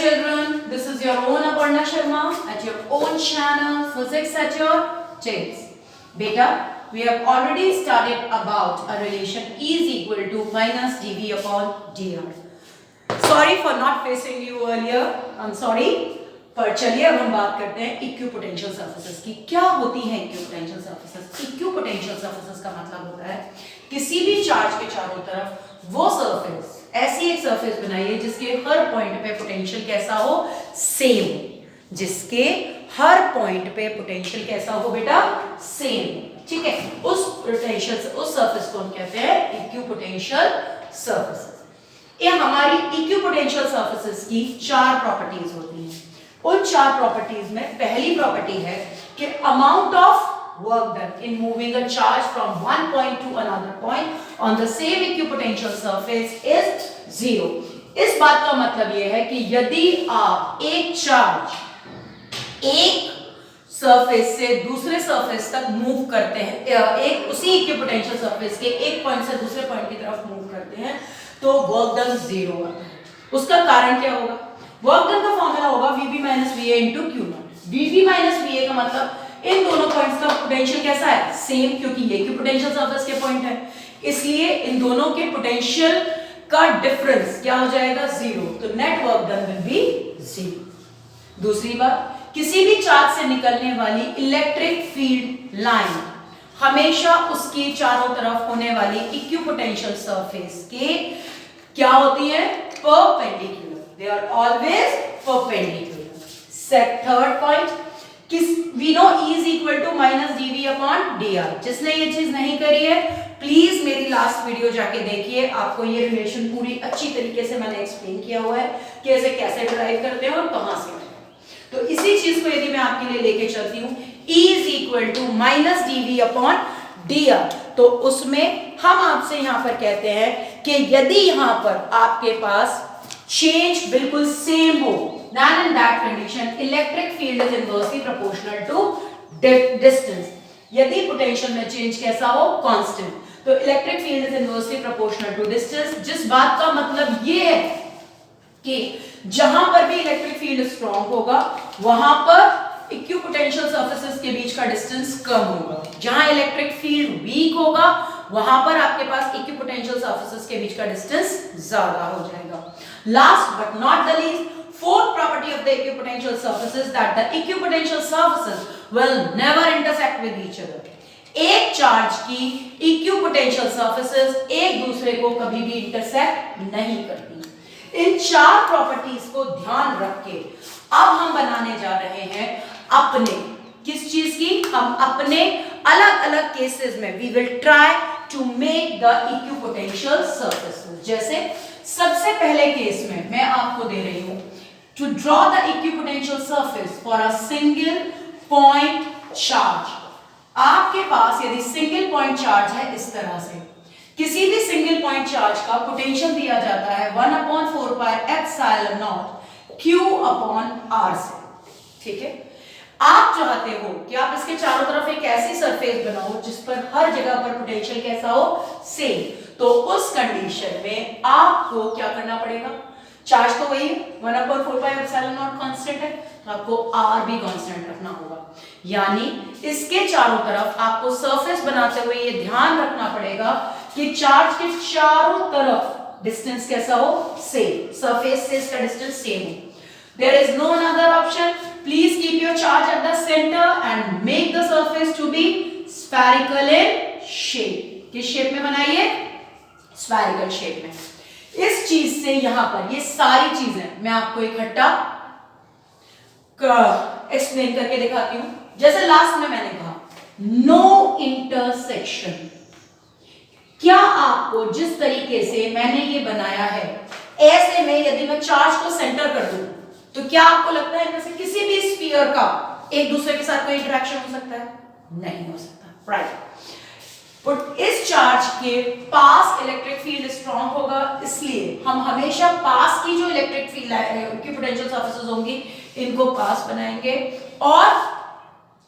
children, this is your own Aparna Sharma at your own channel Physics at your Tails. Beta, we have already started about a relation E is equal to minus dV upon dr. Sorry for not facing you earlier. I'm sorry. पर चलिए अब हम बात करते हैं equipotential surfaces की। क्या होती हैं इक्विपोटेंशियल सरफेसेस? इक्विपोटेंशियल सरफेसेस का मतलब होता है किसी भी चार्ज के चारों तरफ वो सरफेस, ऐसी एक सरफेस बनाइए जिसके हर पॉइंट पे पोटेंशियल कैसा हो, सेम। जिसके हर पॉइंट पे पोटेंशियल कैसा हो बेटा, सेम। ठीक है, उस पोटेंशियल से उस सरफेस को हम कहते हैं इक्विपोटेंशियल सरफेसेस। ये हमारी इक्विपोटेंशियल सरफेसेस की चार प्रॉपर्टीज होती हैं। उन चार प्रॉपर्टीज में पहली प्रॉपर्टी है कि amount of work done in moving a charge from one point to another point on the same equipotential surface is zero। इस बात का मतलब यह है कि यदि आप एक चार्ज एक सरफेस से दूसरे सरफेस तक मूव करते हैं, एक उसी इक्विपोटेंशियल सरफेस के एक पॉइंट से दूसरे पॉइंट की तरफ मूव करते हैं, तो वर्क डन जीरो आता है। उसका कारण क्या होगा? वर्क डन का फॉर्मूला होगा VB minus VA into Q not. VB minus VA का मतलब इन दोनों पॉइंट्स का पोटेंशियल कैसा है, सेम, क्योंकि ये इक्विपोटेंशियल सरफेस के पॉइंट है, इसलिए इन दोनों के पोटेंशियल का डिफरेंस क्या हो जाएगा, जीरो। तो net work done will be zero. दूसरी बात, किसी भी चार्ज से निकलने वाली इलेक्ट्रिक फील्ड लाइन हमेशा उसकी चारों तरफ होने वाली इक्विपोटेंशियल सरफेस के क्या होती है, perpendicular. They are always perpendicular. Set third point, we know E is equal to minus dV upon dr। जिसने ये चीज नहीं करी है प्लीज मेरी लास्ट वीडियो जाके देखिए, आपको ये रिलेशन पूरी अच्छी तरीके से मैंने एक्सप्लेन किया हुआ है कि ऐसे कैसे डिराइव करते हैं और कहां से। तो इसी चीज को यदि मैं आपके लिए लेके चलती हूँ E is equal to minus dV upon dr, तो उसमें हम आपसे यहां पर कहते हैं कि यदि यहां पर आपके पास चेंज बिल्कुल सेम हो, then in that condition electric field is inversely proportional to distance। यदि पोटेंशियल में चेंज कैसा हो, कांस्टेंट, तो electric field is inversely proportional to distance. जिस बात का मतलब ये है कि जहां पर भी इलेक्ट्रिक फील्ड स्ट्रांग होगा वहां पर इक्विपोटेंशियल सरफेसेस के बीच का डिस्टेंस कम होगा। जहां इलेक्ट्रिक फील्ड वीक होगा वहां पर आपके पास इक्विपोटेंशियल सरफेसेस के बीच का डिस्टेंस ज्यादा हो जाएगा। Last but not the least, fourth property of the equipotential surface is that the equipotential surfaces will never intersect with each other। एक चार्ज की इक्विपोटेंशियल सरफेसेस एक दूसरे को कभी भी इंटरसेक्ट नहीं करती। इन चार प्रॉपर्टीज को ध्यान रख के अब हम बनाने जा रहे हैं अपने किस चीज की, हम अपने अलग अलग केसेस में we will try to make the equipotential surfaces. जैसे सबसे पहले केस में मैं आपको दे रही हूं to draw the equipotential surface for a single point charge। आपके पास यदि सिंगल पॉइंट चार्ज है इस तरह से, किसी भी सिंगल पॉइंट चार्ज का पोटेंशियल दिया जाता है 1/4 pi epsilon not q upon r से। ठीक है, आप चाहते हो कि आप इसके चारों तरफ एक ऐसी सरफेस बनाओ जिस पर हर जगह पर पोटेंशियल कैसा हो, सेम। तो उस कंडीशन में आपको क्या करना पड़ेगा, चार्ज तो वही 1/4 पाई एप्सिलॉन नॉट कांस्टेंट है, तो आपको r भी कांस्टेंट रखना होगा। यानी इसके चारों तरफ आपको सरफेस बनाते हुए ये ध्यान रखना पड़ेगा कि चार्ज के चारों तरफ डिस्टेंस कैसा हो, सेम, सरफेस से इसका डिस्टेंस सेम हो। There is no another option. Please keep your charge at the centre and make the surface to be spherical in shape. किस शेप में बनाइए, स्फेरिकल शेप में। इस चीज से यहां पर ये सारी चीजें मैं आपको इकट्ठा एक्सप्लेन करके दिखाती हूं। जैसे लास्ट में मैंने कहा नो इंटरसेक्शन। क्या आपको जिस तरीके से मैंने ये बनाया है ऐसे में यदि मैं चार्ज को सेंटर कर दूं तो क्या आपको लगता है इनमें से किसी भी स्फीयर का एक दूसरे के साथ कोई इंटरेक्शन हो सकता है? नहीं हो सकता, राइट। बट इस चार्ज के पास इलेक्ट्रिक फील्ड स्ट्रांग होगा, इसलिए हम हमेशा पास की जो इलेक्ट्रिक फील्ड इक्विपोटेंशियल सरफेसेस होंगी इनको पास बनाएंगे, और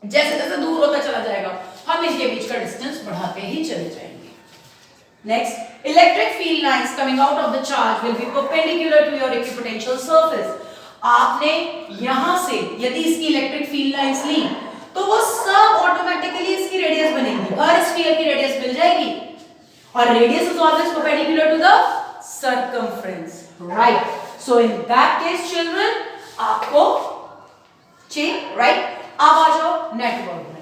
जैसे जैसे दूर होता चला जाएगा हम इनके बीच का डिस्टेंस बढ़ाते ही चले जाएंगे। Next, electric field lines coming out of the charge will be perpendicular to your equipotential surface. आपने यहां से यदि इसकी इलेक्ट्रिक फील्ड लाइंस ली तो वो सब ऑटोमेटिकली इसकी रेडियस बनेगी, हर स्फीयर की रेडियस मिल जाएगी, और radius is always perpendicular to the circumference, right? So in that case children आपको ठीक, राइट? अब आ जाओ नेटवर्क में।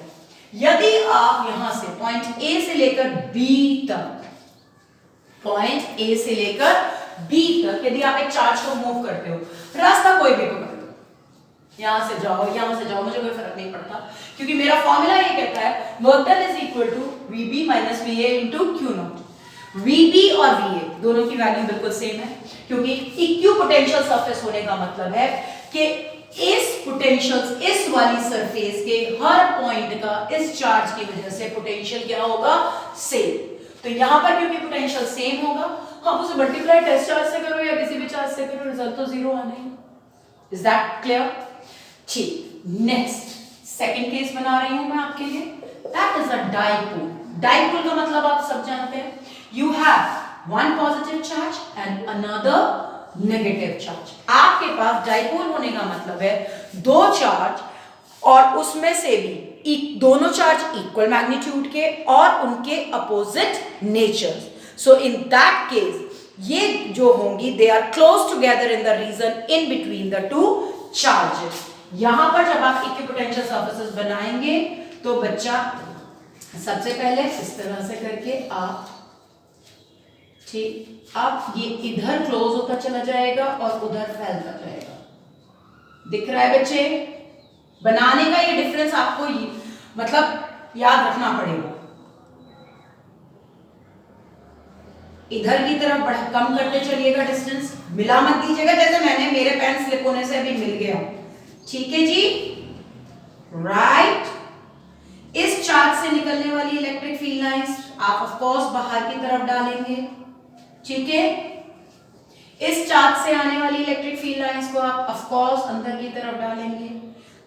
यदि आप यहां से पॉइंट ए से लेकर बी तक, पॉइंट ए से लेकर बी तक यदि आप एक चार्ज को मूव करते हो, रास्ता कोई भी पकड़ लो, यहां से जाओ यहां से जाओ, मुझे कोई फर्क नहीं पड़ता, क्योंकि मेरा फॉर्मूला ये कहता है work done is equal to VB minus VA into Q naught. VB और वीए दोनों की वैल्यू बिल्कुल सेम है, क्योंकि इक्यू पोटेंशियल सरफेस होने का मतलब है कि इस पोटेंशियल, इस वाली सरफेस के हर पॉइंट का इस चार्ज की वजह से पोटेंशियल क्या होगा, सेम। तो यहां पर क्योंकि पोटेंशियल सेम होगा, आप उसे मल्टीप्लाई टेस्ट चार्ज से करो या किसी भी चार्ज से करो, रिजल्ट तो जीरो आना ही। Is that clear? ठीक, नेक्स्ट सेकंड केस बना रही हूं मैं आपके लिए, that is a dipole. Dipole का मतलब आप सब जानते हैं, you have one positive charge and another negative charge. आपके पास डाइपोल होने का मतलब है दो चार्ज और उसमें से भी दोनों चार्ज इक्वल मैग्नीट्यूड के और उनके opposite natures. So in that case ये जो होंगी they are close together in the region in between the two charges. यहां पर जब आप इक्विपोटेंशियल सरफेसेस बनाएंगे तो बच्चा सबसे पहले इस तरह से करके आप, ठीक, अब ये इधर क्लोज होता चला जाएगा और उधर फैलता जाएगा। दिख रहा है बच्चे? बनाने का ये डिफरेंस आपको मतलब याद रखना पड़ेगा। इधर की तरफ बढ़ा कम करते चलिएगा डिस्टेंस, मिला मत दीजिएगा जैसे मैंने, मेरे पेन स्लिप होने से अभी मिल गया, ठीक है जी, राइट? इस चार्ज से निकलने वाली इलेक्ट्रिक फील्ड लाइंस आप ऑफ कोर्स बाहर की तरफ डालेंगे, ठीक है? इस चार्ज से आने वाली इलेक्ट्रिक फील्ड लाइंस को आप ऑफ कोर्स अंदर की तरफ डालेंगे,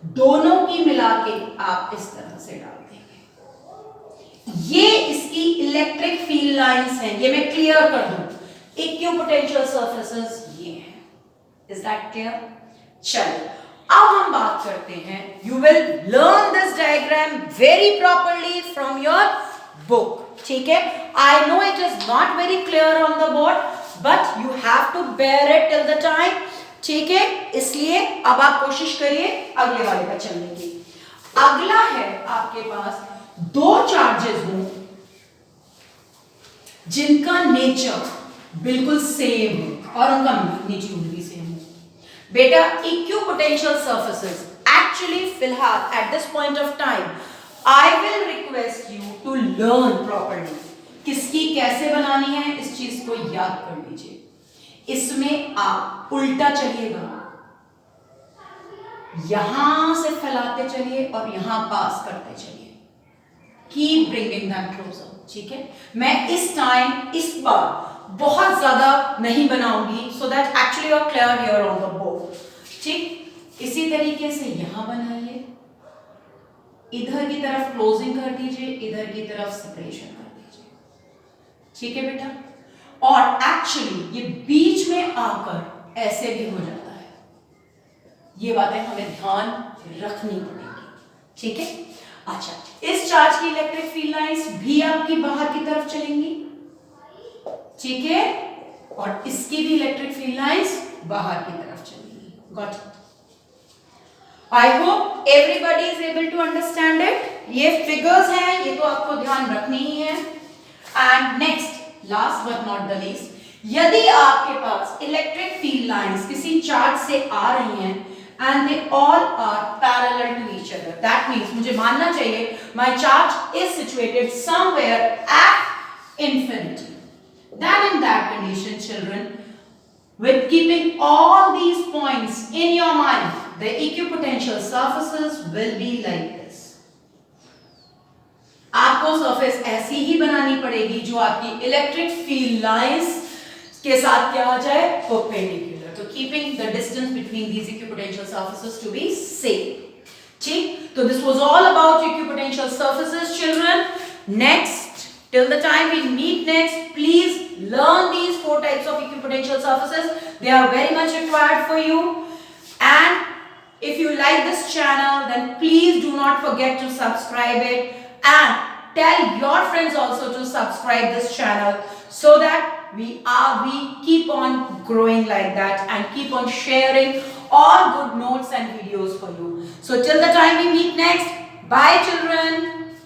दोनों की मिला के आप इस तरह से डाल देंगे। ये इसकी इलेक्ट्रिक फील्ड लाइंस हैं, ये मैं क्लियर कर दूं, इक्विपोटेंशियल सरफेसेस ये हैं। Is that clear? चलिए अब हम बात करते हैं, you will learn this diagram very properly from your book, ठीक है? I know it is not very clear on the board but you have to bear it till the time, ठीक है? इसलिए अब आप कोशिश करिए अगले वाले पर चलने की। अगला है आपके पास दो चार्जेस हों जिनका नेचर बिल्कुल सेम है और उनका मैग्नीट्यूड भी सेम है। बेटा इक्विपोटेंशियल सरफेसेस एक्चुअली फिलहाल at this point of time I will request you to learn properly, किसकी कैसे बनानी है इस चीज को याद कर लीजिए। इसमें आप उल्टा चलिएगा, यहां से फैलाते चलिए और यहां पास करते चलिए, कीप ब्रिंगिंग देम क्लोजर, ठीक है? मैं इस टाइम इस बार बहुत ज्यादा नहीं बनाऊंगी so that actually you are clear here on the board, ठीक? इसी तरीके से यहां बनाइए, इधर की तरफ क्लोजिंग कर दीजिए, इधर की तरफ सेपरेशन कर दीजिए, ठीक है बेटा? और एक्चुअली ये बीच में आकर ऐसे भी हो जाता है, ये बातें हमें ध्यान रखनी पड़ेगी, ठीक है? अच्छा, इस चार्ज की इलेक्ट्रिक फील्ड लाइंस भी आपकी बाहर की तरफ चलेंगी, ठीक है? और इसकी भी इलेक्ट्रिक फील्ड लाइंस बाहर की तरफ चलेंगी। Got it? I hope everybody is able to understand it. ये फिगर्स हैं, ये तो आपको ध्यान रखनी ही है। And next, last but not the least, यदि आपके पास इलेक्ट्रिक फील्ड लाइंस किसी चार्ज से आ रही हैं and they all are parallel to each other, that means मुझे मानना चाहिए my charge is situated somewhere at infinity, then in that condition children, with keeping all these points in your mind, the equipotential surfaces will be like this. आपको surface ऐसी ही बनानी पड़ेगी जो आपकी electric field lines के साथ क्या आ जाए, परपेंडिकुलर, तो keeping the distance between these equipotential surfaces to be same, ठीक? तो this was all about equipotential surfaces children. Next, till the time we meet next, please learn these four types of equipotential surfaces, they are very much required for you. And if you like this channel, then please do not forget to subscribe it and tell your friends also to subscribe this channel, so that we keep on growing like that and keep on sharing all good notes and videos for you. So till the time we meet next, bye children.